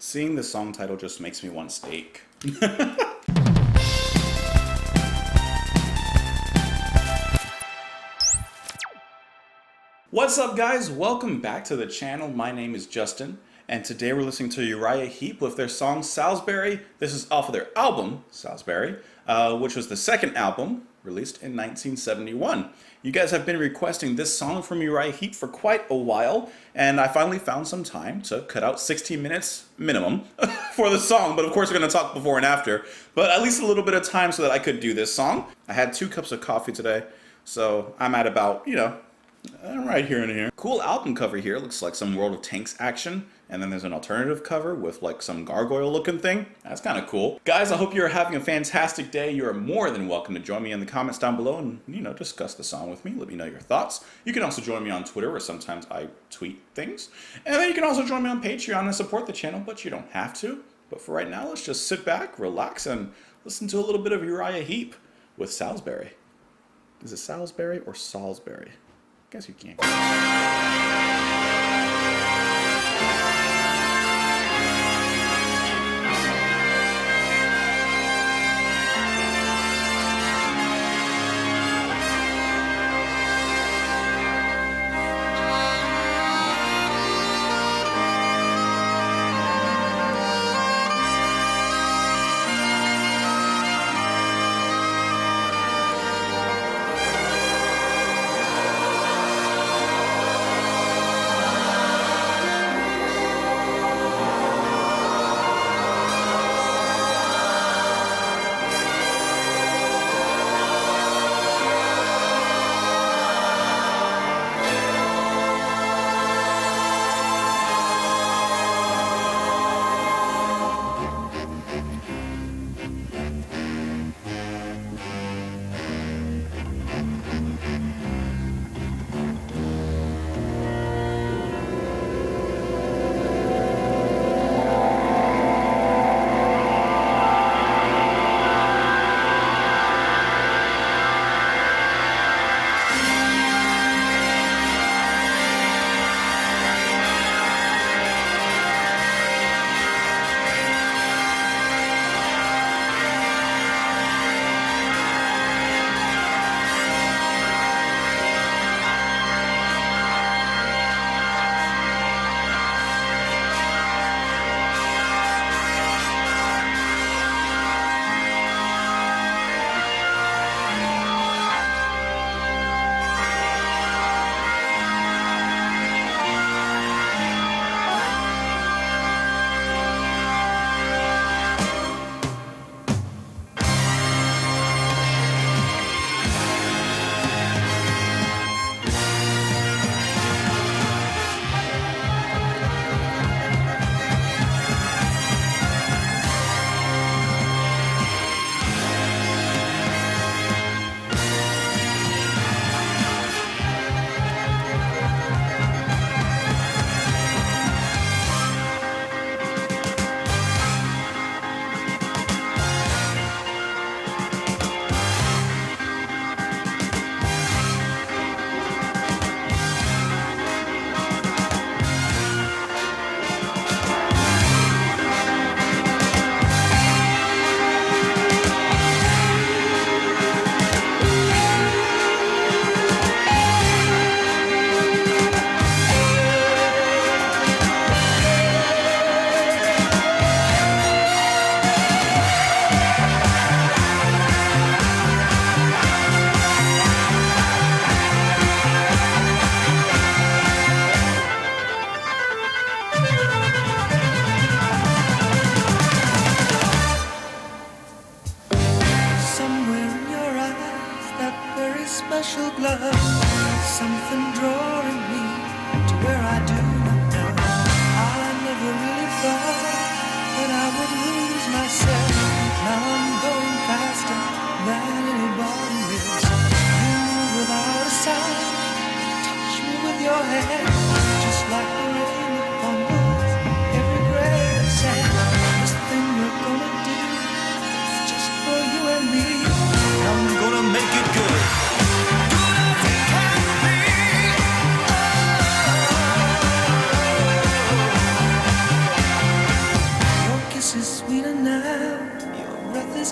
Seeing the song title just makes me want steak. What's up, guys? Welcome back to the channel. My name is Justin, and today we're listening to Uriah Heep with their song Salisbury. This is off of their album, Salisbury, which was the second album released in 1971. You guys have been requesting this song from Uriah Heep for quite a while, and I finally found some time to cut out 16 minutes minimum for the song, but of course we're going to talk before and after, but at least a little bit of time so that I could do this song. I had 2 cups of coffee today, so I'm at about, right here and here. Cool album cover here. Looks like some World of Tanks action. And then there's an alternative cover with like some gargoyle looking thing. That's kind of cool. Guys, I hope you're having a fantastic day. You are more than welcome to join me in the comments down below and, discuss the song with me. Let me know your thoughts. You can also join me on Twitter, where sometimes I tweet things. And then you can also join me on Patreon and support the channel, but you don't have to. But for right now, let's just sit back, relax, and listen to a little bit of Uriah Heep with Salisbury. Is it Salisbury or Salisbury? Guess you can't.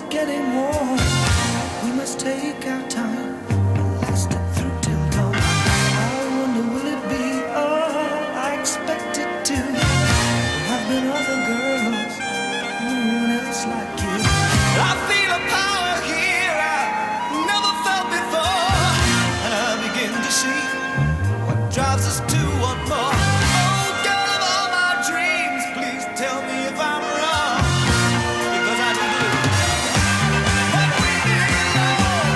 getting warm. We must take our time and last it through till dawn. I wonder, will it be all I expect it to? There have been other girls, no one else like you. I feel a power here I never felt before, and I begin to see what drives us to want more. Oh, girl of all my dreams, please tell me if I'm wrong, because I do believe that we belong.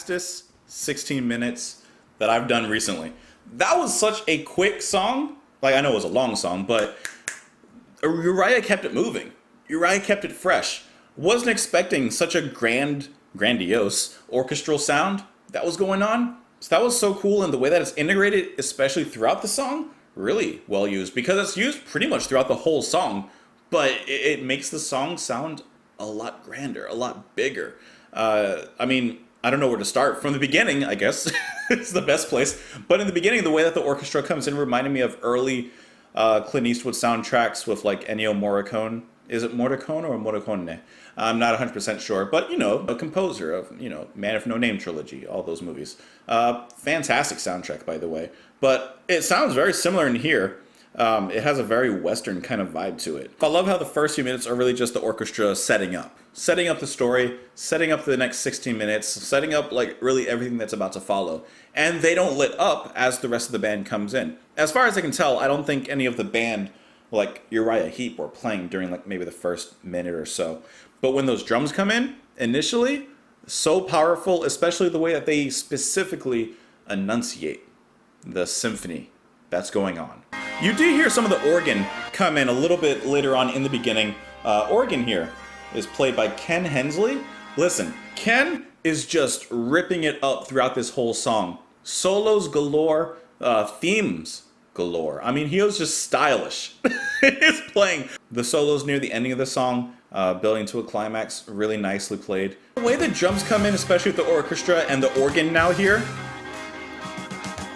fastest 16 minutes that I've done recently. That was such a quick song. Like, I know it was a long song, but Uriah kept it moving. Uriah kept it fresh. Wasn't expecting such a grandiose orchestral sound that was going on. So that was so cool, and the way that it's integrated, especially throughout the song, really well used, because it's used pretty much throughout the whole song, but it makes the song sound a lot grander, a lot bigger. I mean, I don't know where to start. From the beginning, I guess, it's the best place. But in the beginning, the way that the orchestra comes in reminded me of early Clint Eastwood soundtracks with like Ennio Morricone. Is it Morricone or Morricone? I'm not 100% sure, but you know, a composer of, you know, Man of No Name trilogy, all those movies. Fantastic soundtrack, by the way. But it sounds very similar in here. It has a very Western kind of vibe to it. I love how the first few minutes are really just the orchestra setting up the story, setting up the next 16 minutes, setting up like really everything that's about to follow. And they don't let up as the rest of the band comes in. As far as I can tell, I don't think any of the band, like Uriah Heep, were playing during like maybe the first minute or so. But when those drums come in, initially, so powerful, especially the way that they specifically enunciate the symphony that's going on. You do hear some of the organ come in a little bit later on in the beginning. Organ here is played by Ken Hensley. Listen, Ken is just ripping it up throughout this whole song. Solos galore, themes galore. I mean, he was just stylish. He's playing the solos near the ending of the song, building to a climax, really nicely played. The way the drums come in, especially with the orchestra and the organ now here,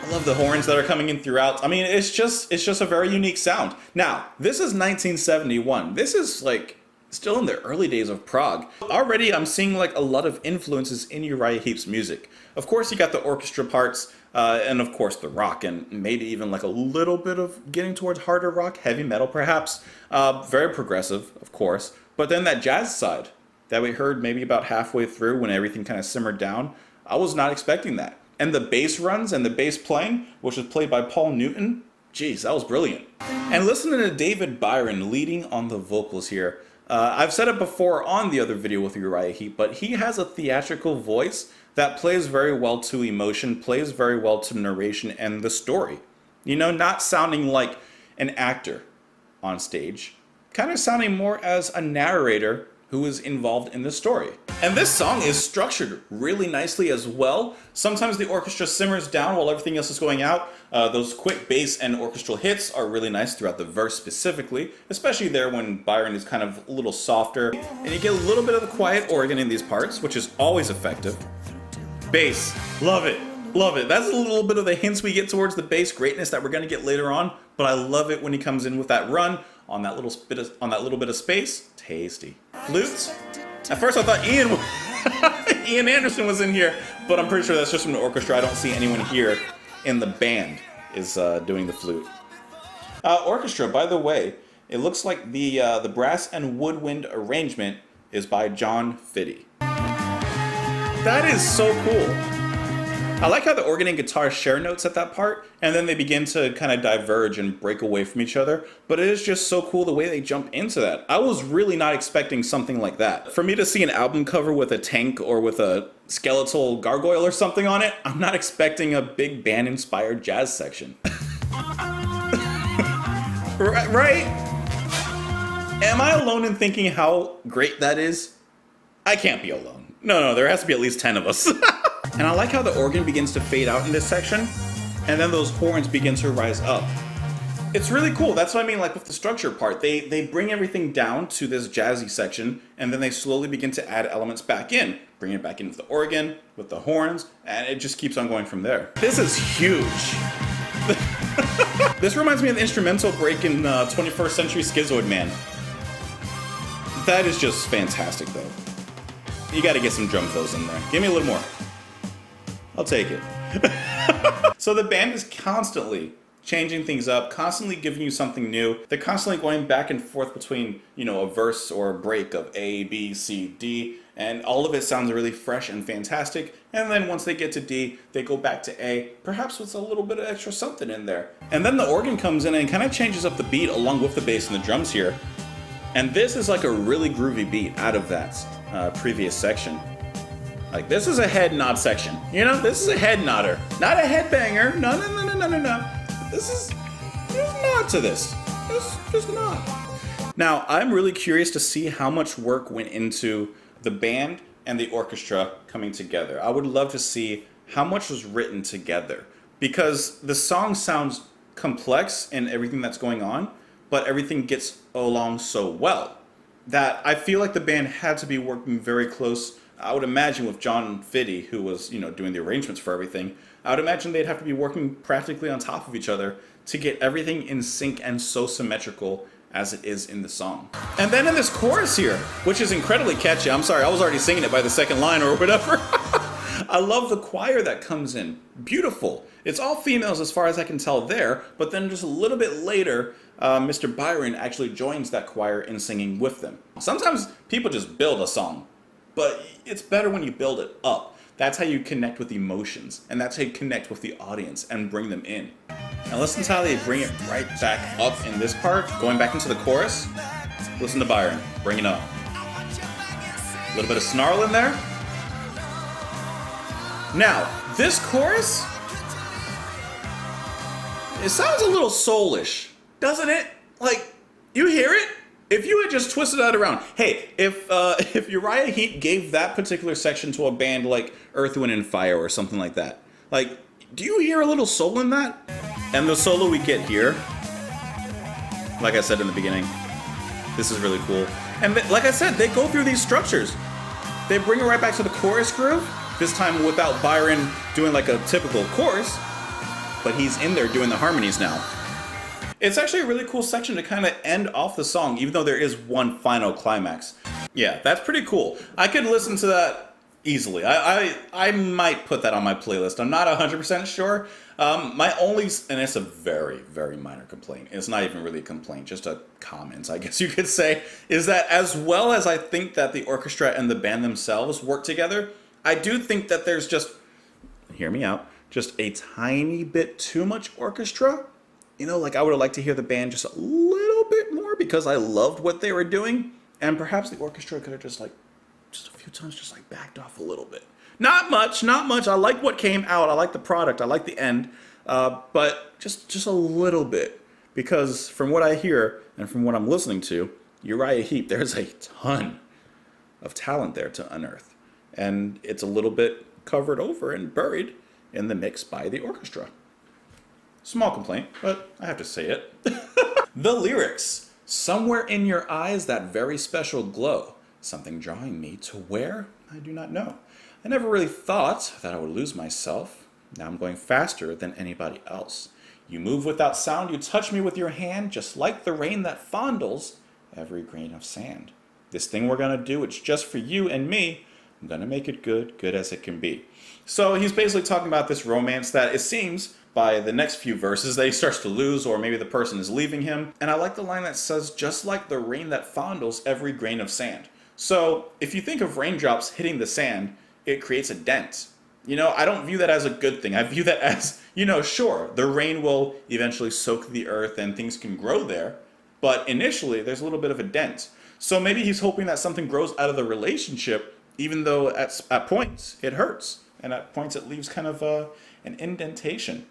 I love the horns that are coming in throughout. I mean, it's just a very unique sound. Now, this is 1971. This is like still in the early days of prog. Already I'm seeing like a lot of influences in Uriah Heep's music. Of course, you got the orchestra parts, and of course the rock, and maybe even like a little bit of getting towards harder rock, heavy metal perhaps. Very progressive, of course. But then that jazz side that we heard maybe about halfway through when everything kind of simmered down, I was not expecting that. And the bass runs and the bass playing, which was played by Paul Newton, geez, that was brilliant. And listening to David Byron leading on the vocals here, I've said it before on the other video with Uriah Heep, but he has a theatrical voice that plays very well to emotion, plays very well to narration and the story. You know, not sounding like an actor on stage, kind of sounding more as a narrator who is involved in the story. And this song is structured really nicely as well. Sometimes the orchestra simmers down while everything else is going out. Those quick bass and orchestral hits are really nice throughout the verse specifically, especially there when Byron is kind of a little softer. And you get a little bit of the quiet organ in these parts, which is always effective. Bass, love it. Love it. That's a little bit of the hints we get towards the bass greatness that we're going to get later on, but I love it when he comes in with that run on that little bit of space. Tasty. Flutes. At first I thought Ian Anderson was in here, but I'm pretty sure that's just from the orchestra. I don't see anyone here in the band is doing the flute. Orchestra, by the way, it looks like the brass and woodwind arrangement is by John Fitty. That is so cool. I like how the organ and guitar share notes at that part, and then they begin to kind of diverge and break away from each other, but it is just so cool the way they jump into that. I was really not expecting something like that. For me to see an album cover with a tank or with a skeletal gargoyle or something on it, I'm not expecting a big band-inspired jazz section. Right? Am I alone in thinking how great that is? I can't be alone. No, there has to be at least 10 of us. And I like how the organ begins to fade out in this section, and then those horns begin to rise up. It's really cool. That's what I mean, like with the structure part. They bring everything down to this jazzy section, and then they slowly begin to add elements back in. Bring it back in with the organ, with the horns, and it just keeps on going from there. This is huge. This reminds me of the instrumental break in 21st Century Schizoid Man. That is just fantastic, though. You gotta get some drum fills in there. Give me a little more. I'll take it. So the band is constantly changing things up, constantly giving you something new. They're constantly going back and forth between, you know, a verse or a break of A, B, C, D, and all of it sounds really fresh and fantastic. And then once they get to D, they go back to A, perhaps with a little bit of extra something in there. And then the organ comes in and kind of changes up the beat along with the bass and the drums here. And this is like a really groovy beat out of that previous section. Like, this is a head nod section. You know, this is a head nodder. Not a head banger. No. This is just nod to this. Just nod. Now, I'm really curious to see how much work went into the band and the orchestra coming together. I would love to see how much was written together, because the song sounds complex in everything that's going on, but everything gets along so well that I feel like the band had to be working very close. I would imagine with John Fitty, who was, doing the arrangements for everything, I would imagine they'd have to be working practically on top of each other to get everything in sync and so symmetrical as it is in the song. And then in this chorus here, which is incredibly catchy. I'm sorry, I was already singing it by the second line or whatever. I love the choir that comes in. Beautiful. It's all females as far as I can tell there, but then just a little bit later, Mr. Byron actually joins that choir in singing with them. Sometimes people just build a song, but it's better when you build it up. That's how you connect with emotions, and that's how you connect with the audience and bring them in. Now listen to how they bring it right back up in this part, going back into the chorus. Listen to Byron, bring it up. A little bit of snarl in there. Now, this chorus, it sounds a little soulish, doesn't it? Like, you hear it? If you had just twisted that around, hey, if Uriah Heep gave that particular section to a band like Earth, Wind, and Fire or something like that, like, do you hear a little soul in that? And the solo we get here, like I said in the beginning, this is really cool. And like I said, they go through these structures. They bring it right back to the chorus groove, this time without Byron doing like a typical chorus, but he's in there doing the harmonies now. It's actually a really cool section to kind of end off the song, even though there is one final climax. Yeah, that's pretty cool. I could listen to that easily. I might put that on my playlist. I'm not 100% sure. My only, and it's a very, very minor complaint. It's not even really a complaint, just a comment, I guess you could say, is that as well as I think that the orchestra and the band themselves work together, I do think that there's just, hear me out, just a tiny bit too much orchestra. Like I would have liked to hear the band just a little bit more because I loved what they were doing. And perhaps the orchestra could have just a few times just backed off a little bit. Not much. I like what came out. I like the product. I like the end. But just a little bit. Because from what I hear and from what I'm listening to, Uriah Heep, there's a ton of talent there to unearth. And it's a little bit covered over and buried in the mix by the orchestra. Small complaint, but I have to say it. The lyrics. Somewhere in your eyes, that very special glow. Something drawing me to where? I do not know. I never really thought that I would lose myself. Now I'm going faster than anybody else. You move without sound, you touch me with your hand, just like the rain that fondles every grain of sand. This thing we're gonna do, it's just for you and me. I'm gonna make it good, good as it can be. So he's basically talking about this romance that it seems by the next few verses that he starts to lose, or maybe the person is leaving him. And I like the line that says, just like the rain that fondles every grain of sand. So if you think of raindrops hitting the sand, it creates a dent. I don't view that as a good thing. I view that as, sure, the rain will eventually soak the earth and things can grow there. But initially, there's a little bit of a dent. So maybe he's hoping that something grows out of the relationship, even though at points it hurts. And at points it leaves kind of an indentation.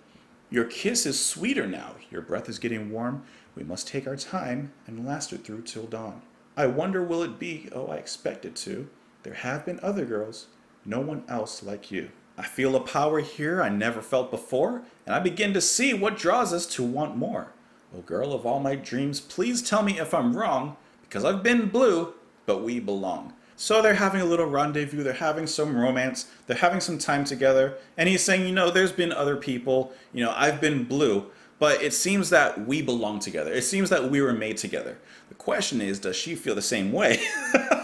Your kiss is sweeter now. Your breath is getting warm. We must take our time and last it through till dawn. I wonder will it be? Oh, I expect it to. There have been other girls. No one else like you. I feel a power here I never felt before, and I begin to see what draws us to want more. Oh, girl of all my dreams, please tell me if I'm wrong, because I've been blue, but we belong. So they're having a little rendezvous, they're having some romance, they're having some time together, and he's saying, there's been other people, I've been blue, but it seems that we belong together. It seems that we were made together. The question is, does she feel the same way?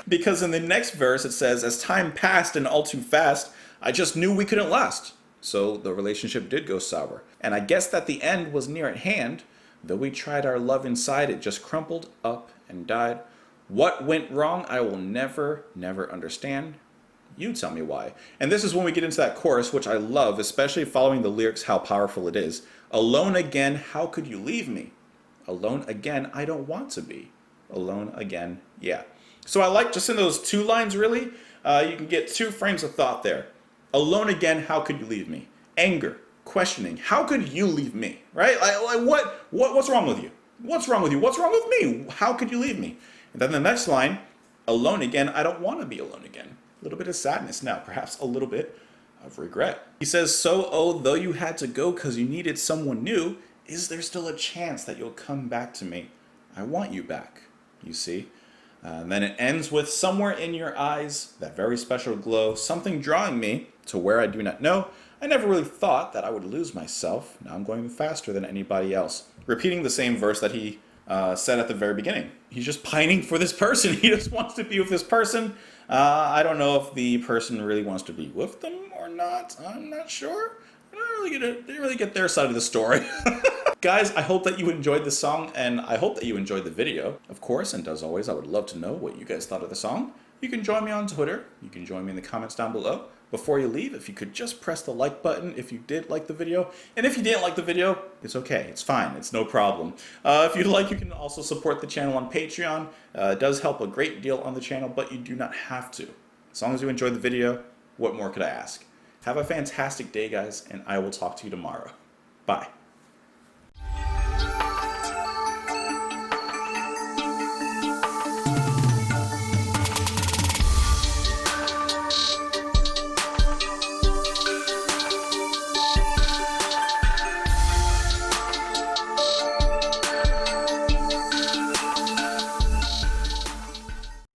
Because in the next verse it says, as time passed and all too fast, I just knew we couldn't last. So the relationship did go sour. And I guess that the end was near at hand. Though we tried our love inside, it just crumpled up and died. What went wrong, I will never, never understand. You tell me why. And this is when we get into that chorus, which I love, especially following the lyrics, how powerful it is. Alone again, how could you leave me? Alone again, I don't want to be. Alone again, yeah. So I like just in those two lines, really, you can get two frames of thought there. Alone again, how could you leave me? Anger, questioning, how could you leave me? Right? What's wrong with you? What's wrong with you? What's wrong with me? How could you leave me? And then the next line, alone again, I don't want to be alone again. A little bit of sadness now, perhaps a little bit of regret. He says, so, oh, though you had to go because you needed someone new, is there still a chance that you'll come back to me? I want you back, you see. And then it ends with somewhere in your eyes, that very special glow, something drawing me to where I do not know. I never really thought that I would lose myself. Now I'm going faster than anybody else. Repeating the same verse that he said at the very beginning. He's just pining for this person. He just wants to be with this person. I don't know if the person really wants to be with them or not. I'm not sure. I didn't really get their side of the story. Guys, I hope that you enjoyed the song, and I hope that you enjoyed the video. Of course, and as always, I would love to know what you guys thought of the song. You can join me on Twitter. You can join me in the comments down below. Before you leave, if you could just press the like button if you did like the video. And if you didn't like the video, it's okay. It's fine. It's no problem. If you'd like, you can also support the channel on Patreon. It does help a great deal on the channel, but you do not have to. As long as you enjoyed the video, what more could I ask? Have a fantastic day, guys, and I will talk to you tomorrow. Bye.